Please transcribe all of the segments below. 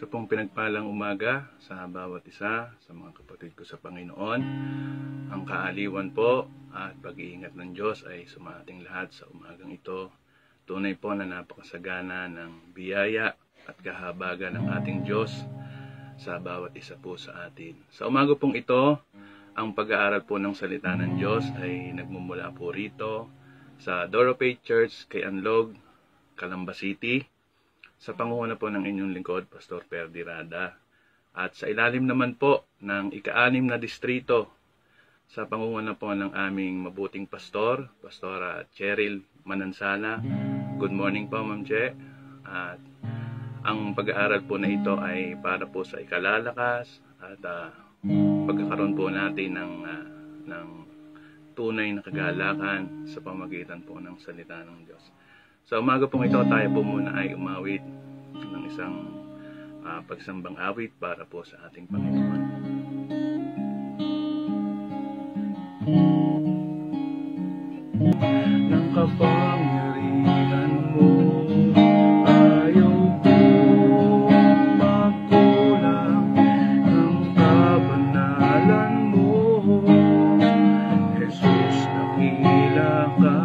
Sa pong pinagpalang umaga sa bawat isa, sa mga kapatid ko sa Panginoon. Ang kaaliwan po at pag-iingat ng Diyos ay sumating lahat sa umagang ito. Tunay po na napakasagana ng biyaya at kahabagan ng ating Diyos sa bawat isa po sa atin. Sa umaga pong ito, ang pag-aaral po ng salita ng Diyos ay nagmumula po rito sa Doro Faith Church kay Anlog, Calamba City, sa pangunguna po ng inyong lingkod, Pastor Perdi Rada. At sa ilalim naman po ng ika-6 na distrito, sa pangunguna po ng aming mabuting pastor, Pastora Cheryl Manansala. Good morning po, Ma'am Che. At ang pag-aaral po na ito ay para po sa ikalalakas at pagkakaroon po natin ng tunay na kagalakan sa pamagitan po ng salita ng Diyos. Sa umaga pong ito, tayo po muna ay umawit ng isang pagsambang awit para po sa ating Panginoon. Ng kapangyarihan mo, ayaw ko magkulang ng kabanalan mo. Jesus, dakila ka.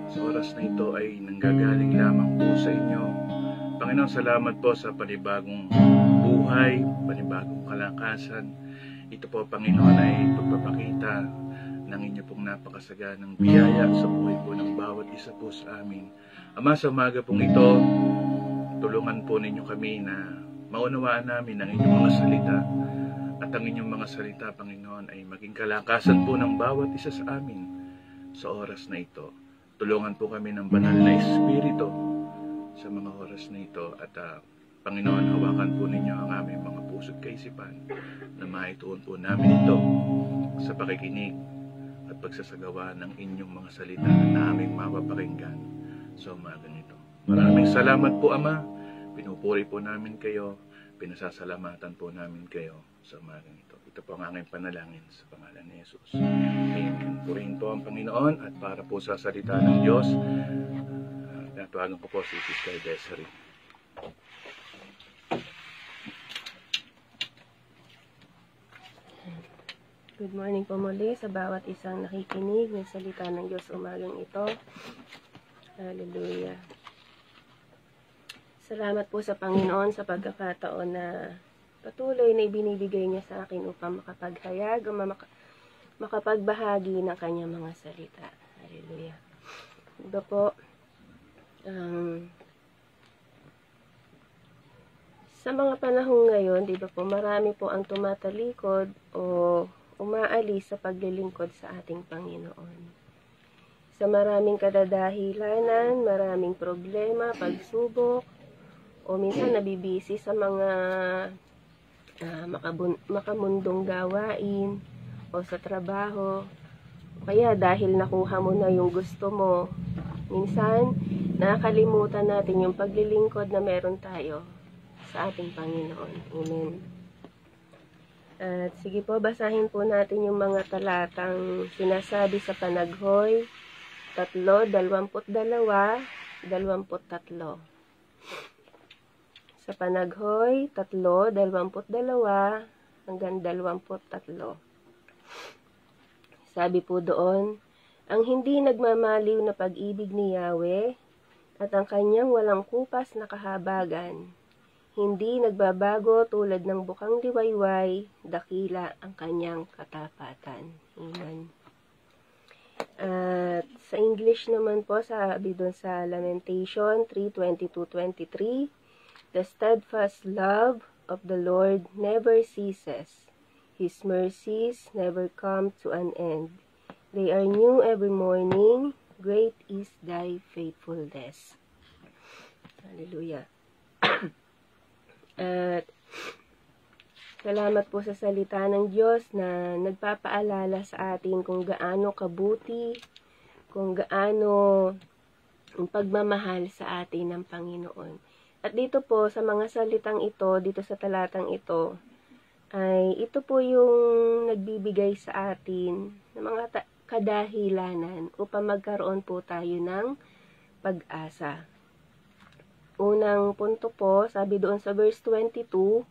Sa oras na ito ay nanggagaling lamang po sa inyo. Panginoon, salamat po sa panibagong buhay, panibagong kalakasan. Ito po, Panginoon, ay pagpapakita ng inyo pong napakasaganang biyaya sa buhay po ng bawat isa po sa amin. Ama, sa umaga pong ito, tulungan po ninyo kami na maunawaan namin ang inyong mga salita. At ang inyong mga salita, Panginoon, ay maging kalakasan po ng bawat isa sa amin. Sa oras na ito, tulungan po kami ng banal na Espiritu sa mga oras na ito. At Panginoon, hawakan po ninyo ang aming mga puso't kaisipan na maituon po namin ito sa pakikinig at pagsasagawa ng inyong mga salita na aming mapapakinggan sa umagang ito. Maraming salamat po, Ama. Pinupuri po namin kayo. Pinasasalamatan po namin kayo sa umagang ito. Ito po ang aming panalangin sa pangalan ni Jesus. Amen. Purihin po ang Panginoon at para po sa salita ng Diyos, pinatawagan ko po si Sister Desiree. Good morning po muli sa bawat isang nakikinig ng salita ng Diyos umagang ito. Hallelujah. Salamat po sa Panginoon sa pagkakataon na patuloy na ibinibigay niya sa akin upang makapaghayag o makapagbahagi ng kanyang mga salita. Hallelujah. Diba po, sa mga panahon ngayon, diba po, marami po ang tumatalikod o umaalis sa paglilingkod sa ating Panginoon. Sa maraming kadadahilanan, maraming problema, pagsubok, o minsan nabibisi sa mga makamundong gawain o sa trabaho Kaya dahil nakuha mo na yung gusto mo, minsan nakakalimutan natin yung paglilingkod na meron tayo sa ating Panginoon. Amen. At sige po, basahin po natin yung mga talatang sinasabi sa Panaghoy 3:22, 23. Sa Panaghoy 3:22 hanggang 23. Sabi po doon, ang hindi nagmamaliw na pag-ibig ni Yahweh at ang kanyang walang kupas na kahabagan, hindi nagbabago tulad ng bukang liwayway, dakila ang kanyang katapatan. Amen. At sa English naman po, sabi doon sa Lamentation 3:22-23, the steadfast love of the Lord never ceases. His mercies never come to an end. They are new every morning. Great is thy faithfulness. Hallelujah. At salamat po sa salita ng Diyos na nagpapaalala sa atin kung gaano kabuti, kung gaano ang pagmamahal sa atin ng Panginoon. At dito po sa mga salitang ito, dito sa talatang ito, ay ito po yung nagbibigay sa atin ng mga kadahilanan upang magkaroon po tayo ng pag-asa. Unang punto po, sabi doon sa verse 22,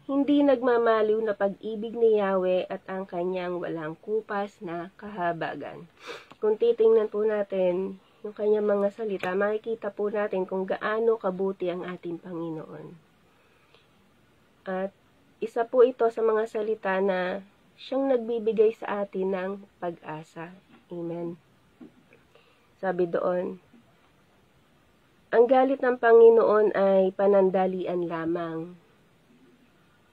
hindi nagmamaliw na pag-ibig ni Yahweh at ang kanyang walang kupas na kahabagan. Kung titingnan po natin yung kanyang mga salita, makikita po natin kung gaano kabuti ang ating Panginoon. At isa po ito sa mga salita na siyang nagbibigay sa atin ng pag-asa. Amen. Sabi doon, ang galit ng Panginoon ay panandalian lamang.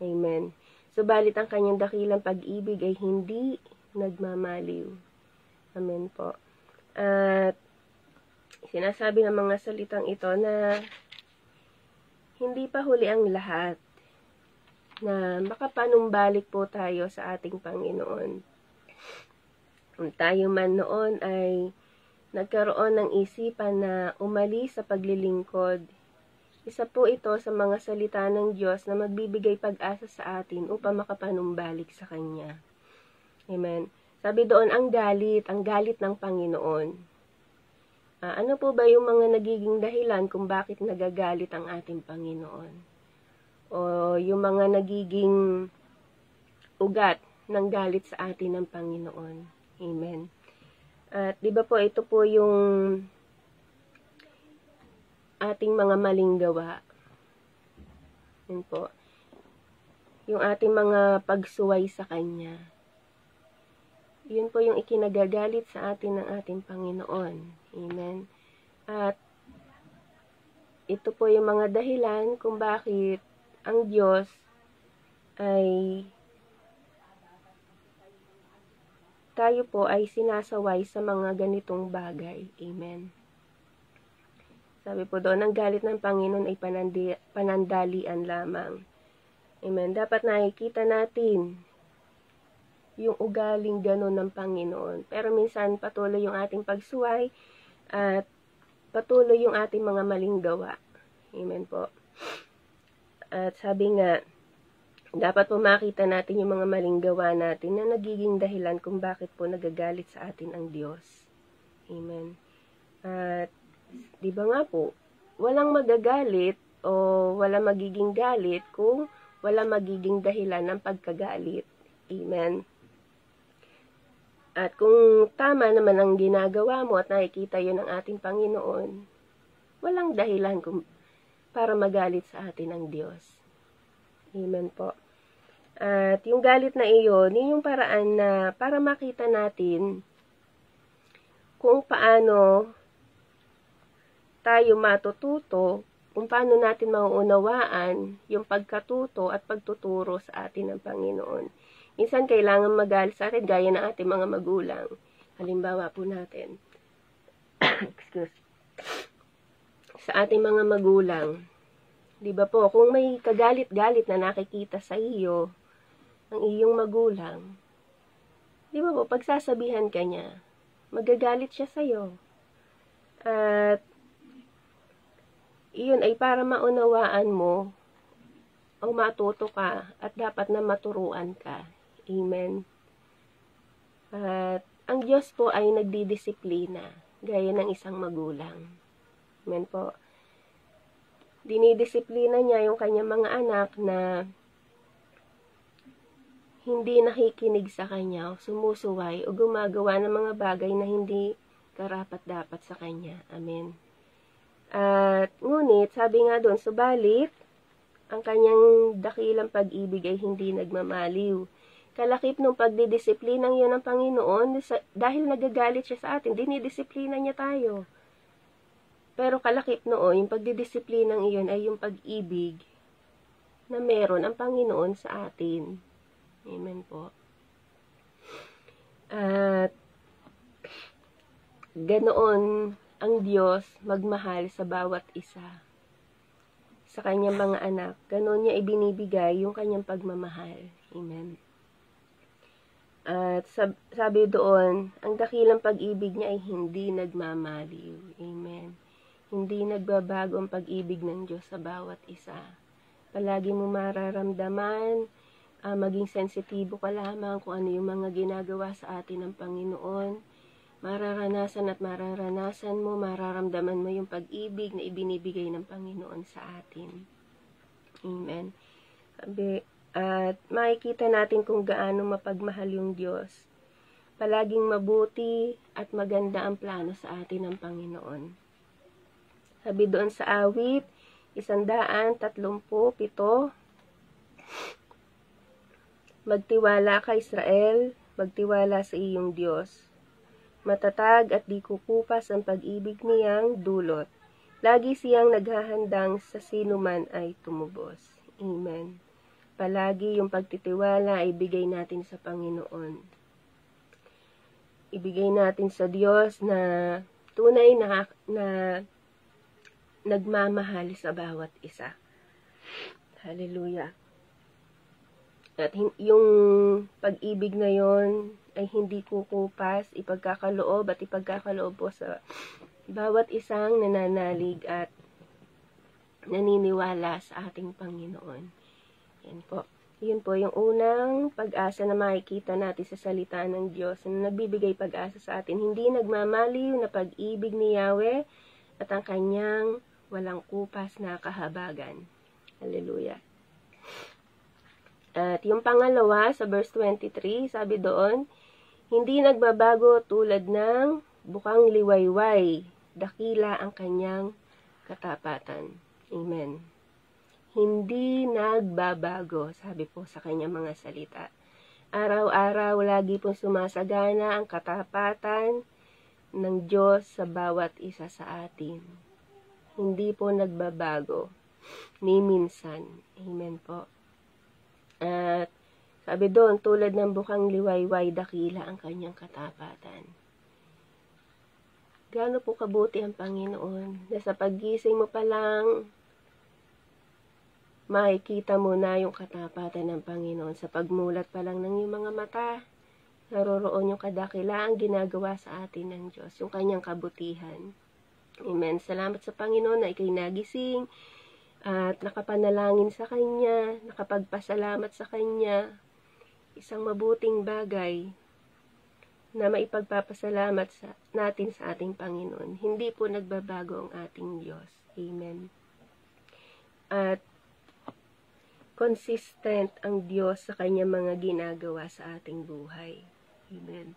Amen. Subalit ang kanyang dakilang pag-ibig ay hindi nagmamaliw. Amen po. At sinasabi ng mga salitang ito na hindi pa huli ang lahat, na makapanumbalik po tayo sa ating Panginoon. Kung tayo man noon ay nagkaroon ng isipan na umalis sa paglilingkod, isa po ito sa mga salita ng Diyos na magbibigay pag-asa sa atin upang makapanumbalik sa Kanya. Amen. Sabi doon, ang galit ng Panginoon. Ano po ba yung mga nagiging dahilan kung bakit nagagalit ang ating Panginoon? O yung mga nagiging ugat ng galit sa atin ng Panginoon. Amen. At di ba po ito po yung ating mga maling gawa. Yun po. Yung ating mga pagsuway sa Kanya. Yun po yung ikinagagalit sa atin ng ating Panginoon. Amen. At ito po yung mga dahilan kung bakit ang Diyos ay tayo po ay sinasaway sa mga ganitong bagay. Amen. Sabi po doon, ang galit ng Panginoon ay panandalian lamang. Amen. Dapat nakikita natin yung ugaling gano'n ng Panginoon. Pero minsan patuloy yung ating pagsuway at patuloy yung ating mga maling gawa. Amen po. At sabi nga, dapat po makita natin yung mga maling gawa natin na nagiging dahilan kung bakit po nagagalit sa atin ang Diyos. Amen. At di ba nga po, walang magagalit o walang magiging galit kung walang magiging dahilan ng pagkagalit. Amen. At kung tama naman ang ginagawa mo at nakikita yun ng ating Panginoon, walang dahilan para magalit sa atin ang Diyos. Amen po. At yung galit na iyon, yun yung paraan na para makita natin kung paano tayo matututo, kung paano natin mauunawaan yung pagkatuto at pagtuturo sa atin ng Panginoon. Minsan kailangan magalit sa atin gaya ng ating mga magulang. Halimbawa po natin, sa ating mga magulang, di ba po, kung may kagalit-galit na nakikita sa iyo, ang iyong magulang, Di ba po, pagsasabihan ka niya, magagalit siya sa'yo. At iyon ay para maunawaan mo o matuto ka at dapat na maturuan ka. Amen. At ang Diyos po ay nagdidisiplina gaya ng isang magulang. Amen po. Dinidisiplina niya yung kanyang mga anak na hindi nakikinig sa kanya o sumusuway o gumagawa ng mga bagay na hindi karapat-dapat sa kanya. Amen. At ngunit, sabi nga doon, subalit, ang kanyang dakilang pag-ibig ay hindi nagmamaliw. Kalakip ng pagdidisiplinang yun ng Panginoon, dahil nagagalit siya sa atin, dinidisiplina niya tayo. Pero kalakip noon, yung pagdidisiplinang iyon ay yung pag-ibig na meron ang Panginoon sa atin. Amen po. At ganoon ang Diyos magmahal sa bawat isa. Sa kanyang mga anak, ganoon niya ibinibigay yung kanyang pagmamahal. Amen. At sabi doon, ang dakilang pag-ibig niya ay hindi nagmamaliw. Amen. Hindi nagbabago ang pag-ibig ng Diyos sa bawat isa. Palagi mo mararamdaman, maging sensitibo ka lamang kung ano yung mga ginagawa sa atin ng Panginoon. Mararanasan at mararanasan mo, mararamdaman mo yung pag-ibig na ibinibigay ng Panginoon sa atin. Amen. At makikita natin kung gaano mapagmahal yung Diyos. Palaging mabuti at maganda ang plano sa atin ng Panginoon. Sabi doon sa awit, 137, magtiwala ka Israel, magtiwala sa iyong Diyos. Matatag at di kukupas ang pag-ibig niyang dulot. Lagi siyang naghahandang sa sinuman ay tumubos. Amen. Palagi yung pagtitiwala ay ibigay natin sa Panginoon. Ibigay natin sa Diyos na tunay na nagmamahal sa bawat isa. Hallelujah. At yung pag-ibig na yon ay hindi kukupas, ipagkakaloob at ipagkakaloob po sa bawat isang nananalig at naniniwala sa ating Panginoon. Yan po. Yun po yung unang pag-asa na makikita natin sa salita ng Diyos na nagbibigay pag-asa sa atin. Hindi nagmamaliw na pag-ibig ni Yahweh at ang kanyang walang kupas na kahabagan. Hallelujah. At yung pangalawa, sa verse 23, sabi doon, hindi nagbabago tulad ng bukang liwayway, dakila ang kanyang katapatan. Amen. Hindi nagbabago, sabi po sa kanyang mga salita. Araw-araw, lagi pong sumasagana ang katapatan ng Diyos sa bawat isa sa atin. Hindi po nagbabago, ni minsan. Amen po. At sabi doon, tulad ng bukang liwayway, dakila ang kanyang katapatan. Gaano po kabuti ang Panginoon na sa paggising mo pa lang, makikita mo na yung katapatan ng Panginoon. Sa pagmulat pa lang ng iyong mga mata, naroroon yung kadakilaang ginagawa sa atin ng Diyos, yung kanyang kabutihan. Amen. Salamat sa Panginoon na ikay nagising at nakapanalangin sa Kanya, nakapagpasalamat sa Kanya. Isang mabuting bagay na maipagpapasalamat natin sa ating Panginoon. Hindi po nagbabago ang ating Diyos. Amen. At consistent ang Diyos sa Kanyang mga ginagawa sa ating buhay. Amen.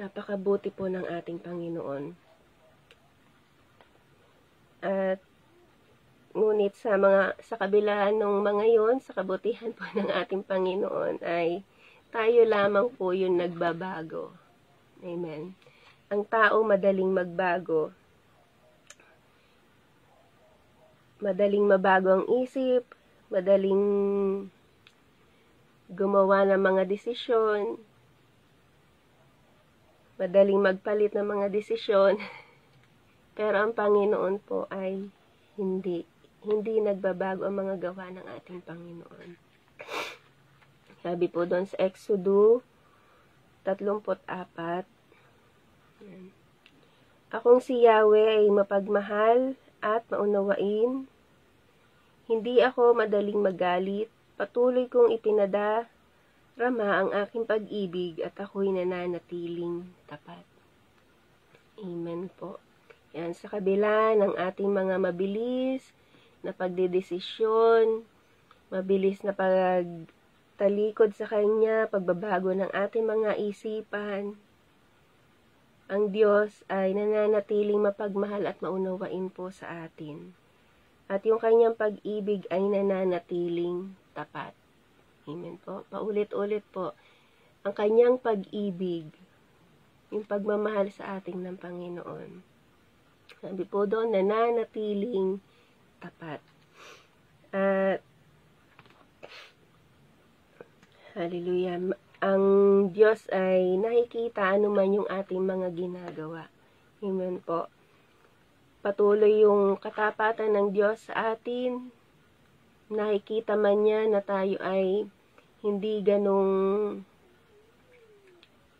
Napakabuti po ng ating Panginoon. At ngunit sa kabila ng mga yon, sa kabutihan po ng ating Panginoon ay tayo lamang po yung nagbabago. Amen. Ang tao madaling magbago. Madaling mabago ang isip, madaling gumawa ng mga desisyon, madaling magpalit ng mga desisyon. Pero ang Panginoon po ay hindi nagbabago ang mga gawa ng ating Panginoon. Sabi po doon sa Exodus 34. Ayan. Akong si Yahweh ay mapagmahal at maunawain. Hindi ako madaling magalit. Patuloy kong ipinadarama ang aking pag-ibig at ako'y nananatiling tapat. Amen po. Yan, sa kabila ng ating mga mabilis na pagdedesisyon, mabilis na pagtalikod sa Kanya, pagbabago ng ating mga isipan, ang Diyos ay nananatiling mapagmahal at maunawain po sa atin. At yung Kanyang pag-ibig ay nananatiling tapat. Amen po. Paulit-ulit po. Ang Kanyang pag-ibig, yung pagmamahal sa ating ng Panginoon. Sabi po doon, nananatiling tapat. At hallelujah. Ang Diyos ay nakikita anuman yung ating mga ginagawa. Amen po. Patuloy yung katapatan ng Diyos sa atin. Nakikita man niya na tayo ay hindi ganong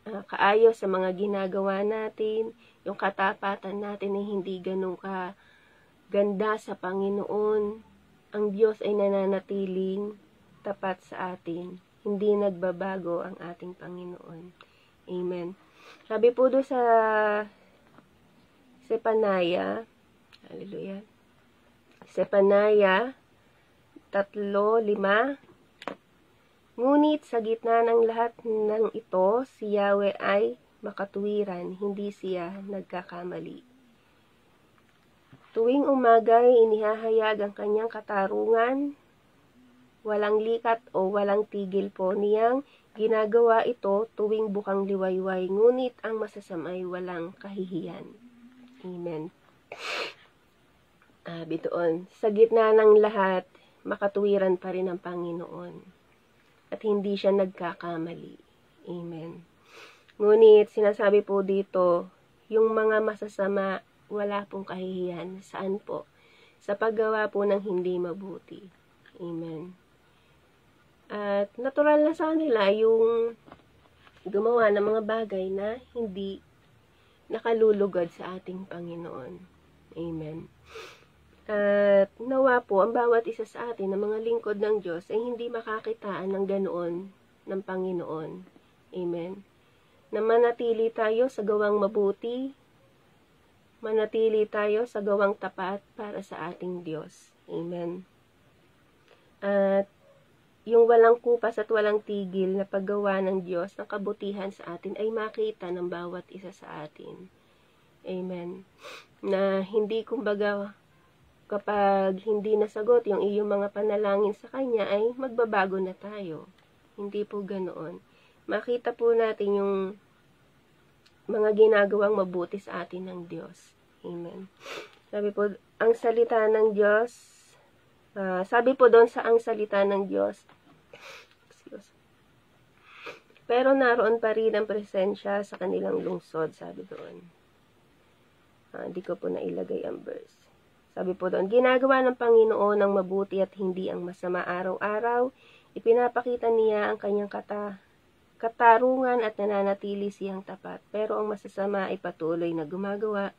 kaayos sa mga ginagawa natin. Yung katapatan natin ay hindi ganong kaganda sa Panginoon. Ang Diyos ay nananatiling tapat sa atin. Hindi nagbabago ang ating Panginoon. Amen. Sabi po doon sa Sepanaya, hallelujah, Sepanaya 3:5, ngunit sa gitna ng lahat ng ito, si Yahweh ay makatuwiran, hindi siya nagkakamali. Tuwing umaga'y inihahayag ang kanyang katarungan, walang likat o walang tigil po niyang ginagawa ito tuwing bukang liwayway, ngunit ang masasamay walang kahihiyan. Amen. Bitoon, sa gitna ng lahat, makatuwiran pa rin ang Panginoon. At hindi siya nagkakamali. Amen. Ngunit, sinasabi po dito, yung mga masasama, wala pong kahihiyan. Saan po? Sa paggawa po ng hindi mabuti. Amen. At natural na sa nila yung gumawa ng mga bagay na hindi nakalulugod sa ating Panginoon. Amen. At nawa po, ang bawat isa sa atin, ng mga lingkod ng Diyos, ay hindi makakitaan ng ganoon ng Panginoon. Amen. Na manatili tayo sa gawang mabuti, manatili tayo sa gawang tapat para sa ating Diyos. Amen. At yung walang kupas at walang tigil na paggawa ng Diyos ng kabutihan sa atin ay makita ng bawat isa sa atin. Amen. Na hindi kumbaga kapag hindi nasagot yung iyong mga panalangin sa Kanya ay magbabago na tayo. Hindi po ganoon. Makita po natin yung mga ginagawang mabuti sa atin ng Diyos. Amen. Sabi po, ang salita ng Diyos, sabi po doon sa ang salita ng Diyos, pero naroon pa rin ang presensya sa kanilang lungsod, sabi doon. Hindi ko po nailagay ang verse. Sabi po doon, ginagawa ng Panginoon ang mabuti at hindi ang masama araw-araw. Ipinapakita niya ang kanyang katarungan at nananatili siyang tapat. Pero ang masasama ay patuloy na gumagawa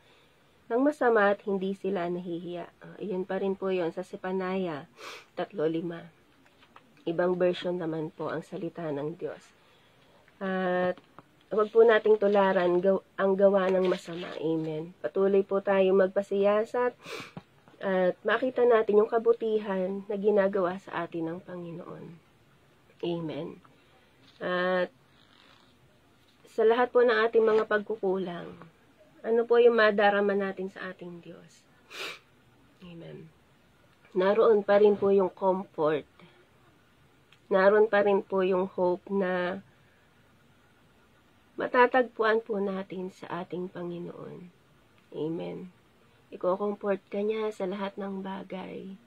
ng masama at hindi sila nahihiya. Iyon pa rin po yun sa Sepanaya 3:5. Ibang version naman po ang salita ng Diyos. At huwag po nating tularan ang gawa ng masama. Amen. Patuloy po tayo magpasiyasat at makita natin yung kabutihan na ginagawa sa atin ng Panginoon. Amen. At sa lahat po ng ating mga pagkukulang, ano po yung madarama natin sa ating Diyos? Amen. Naroon pa rin po yung comfort. Naroon pa rin po yung hope na matatagpuan po natin sa ating Panginoon. Amen. Iko-comfort ka niya sa lahat ng bagay.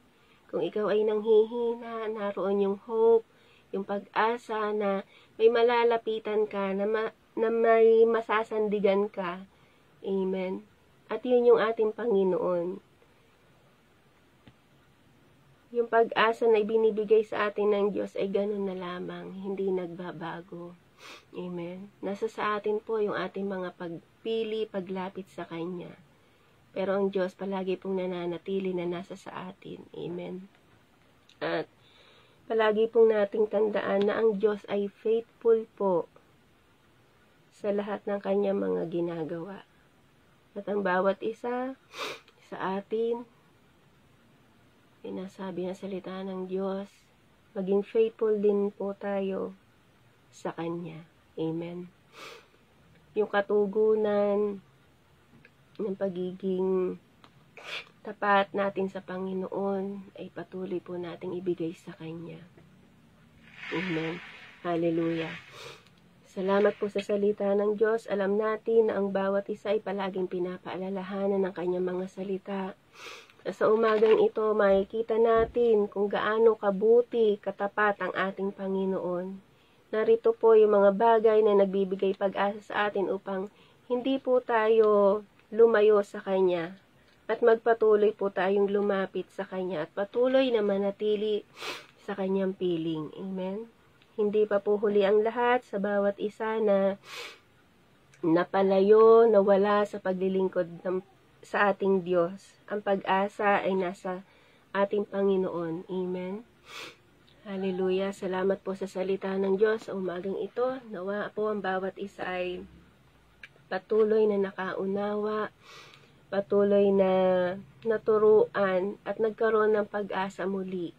Kung ikaw ay nanghihina, naroon yung hope, yung pag-asa na may malalapitan ka, na may masasandigan ka. Amen. At yun yung ating Panginoon. Yung pag-asa na ibinibigay sa atin ng Diyos ay ganun na lamang, hindi nagbabago. Amen. Nasa sa atin po yung ating mga pagpili, paglapit sa Kanya. Pero ang Diyos palagi pong nananatili na nasa sa atin. Amen. At palagi pong nating tandaan na ang Diyos ay faithful po sa lahat ng Kanyang mga ginagawa. At ang bawat isa sa atin, sinasabi ng salita ng Diyos, maging faithful din po tayo sa Kanya. Amen. Yung katugunan ng pagiging tapat natin sa Panginoon ay patuloy po nating ibigay sa Kanya. Amen. Hallelujah. Salamat po sa salita ng Diyos. Alam natin na ang bawat isa ay palaging pinapaalalahanan ng Kanyang mga salita. Sa umagang ito, makikita natin kung gaano kabuti, katapat ang ating Panginoon. Narito po yung mga bagay na nagbibigay pag-asa sa atin upang hindi po tayo lumayo sa Kanya at magpatuloy po tayong lumapit sa Kanya at patuloy na manatili sa Kanyang piling. Amen? Hindi pa po huli ang lahat sa bawat isa na napalayo, nawala sa paglilingkod sa ating Diyos. Ang pag-asa ay nasa ating Panginoon. Amen. Hallelujah. Salamat po sa salita ng Diyos sa umagang ito. Nawa po ang bawat isa ay patuloy na nakaunawa, patuloy na naturuan at nagkaroon ng pag-asa muli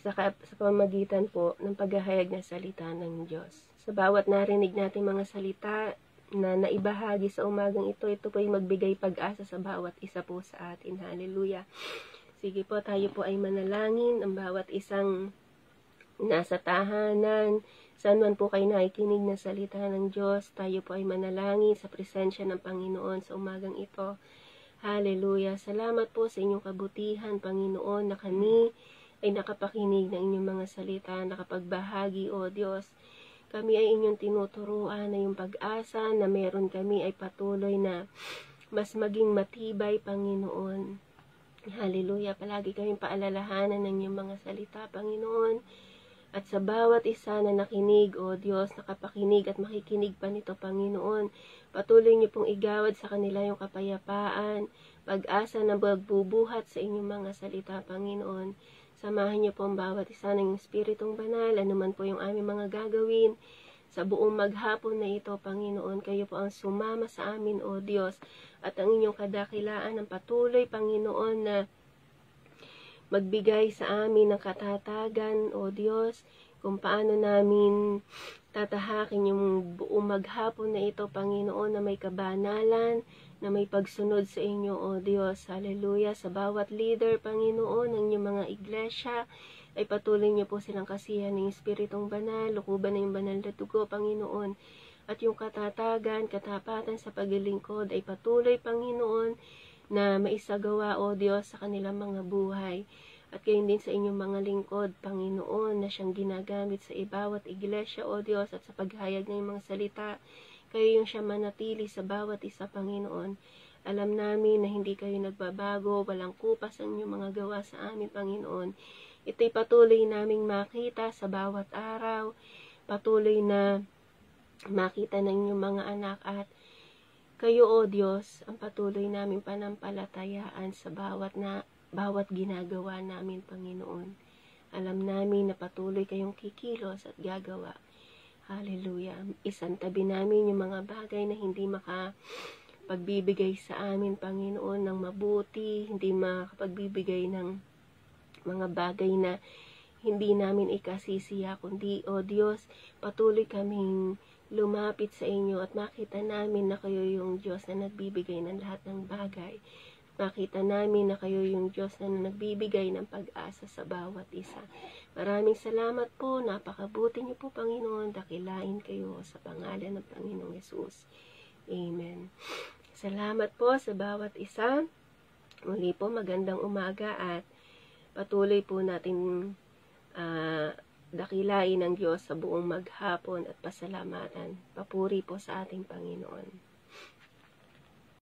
sa pamamagitan po ng paghahayag ng salita ng Diyos. Sa bawat narinig natin mga salita na naibahagi sa umagang ito po ay magbigay pag-asa sa bawat isa po sa atin. Hallelujah. Sige po, tayo po ay manalangin. Ang bawat isang nasa tahanan, saan man po kayo nakikinig ng salita ng Diyos, tayo po ay manalangin sa presensya ng Panginoon sa umagang ito. Hallelujah. Salamat po sa inyong kabutihan, Panginoon, na kami ay nakapakinig ng inyong mga salita, nakapagbahagi, O Diyos. Kami ay inyong tinuturuan na yung pag-asa na meron kami ay patuloy na mas maging matibay, Panginoon. Hallelujah. Palagi kaming paalalahanan ng inyong mga salita, Panginoon. At sa bawat isa na nakinig, O Diyos, nakapakinig at makikinig pa nito, Panginoon, patuloy niyo pong igawad sa kanila yung kapayapaan, pag-asa na magbubuhat sa inyong mga salita, Panginoon. Samahan niyo po ang bawat isa ng Espiritong Banal, anuman po yung aming mga gagawin. Sa buong maghapon na ito, Panginoon, kayo po ang sumama sa amin, O Diyos, at ang inyong kadakilaan ng patuloy, Panginoon, na magbigay sa amin ng katatagan, O Diyos, kung paano namin tatahakin yung buong maghapon na ito, Panginoon, na may kabanalan, na may pagsunod sa inyo, O Diyos. Hallelujah. Sa bawat leader, Panginoon, ng inyong mga iglesia, ay patuloy niyo po silang kasihan ng Espiritong Banal, lukuban na yung banal na dugo, Panginoon. At yung katatagan, katapatan sa paglilingkod ay patuloy, Panginoon, na maisagawa, O Diyos, sa kanilang mga buhay. At gayon din sa inyong mga lingkod, Panginoon, na siyang ginagamit sa bawat iglesia, O Diyos, at sa paghayag ng mga salita. Kayo yung siya manatili sa bawat isa, Panginoon. Alam namin na hindi kayo nagbabago, walang kupas ang inyong mga gawa sa amin, Panginoon. Ito'y patuloy naming makita sa bawat araw, patuloy na makita ng inyong mga anak at kayo, O Diyos, ang patuloy namin panampalatayaan sa bawat ginagawa namin, Panginoon. Alam namin na patuloy kayong kikilos at gagawa. Hallelujah. Isantabi namin yung mga bagay na hindi makapagbibigay sa amin, Panginoon, ng mabuti, hindi makapagbibigay ng mga bagay na hindi namin ikasisiya, kundi, O Diyos, patuloy kaming lumapit sa inyo at makita namin na kayo yung Diyos na nagbibigay ng lahat ng bagay. Makita namin na kayo yung Diyos na nagbibigay ng pag-asa sa bawat isa. Maraming salamat po. Napakabuti niyo po, Panginoon. Dakilain kayo sa pangalan ng Panginoong Yesus. Amen. Salamat po sa bawat isa. Muli po, magandang umaga at patuloy po natin dakilain ng Diyos sa buong maghapon at pasalamatan. Papuri po sa ating Panginoon.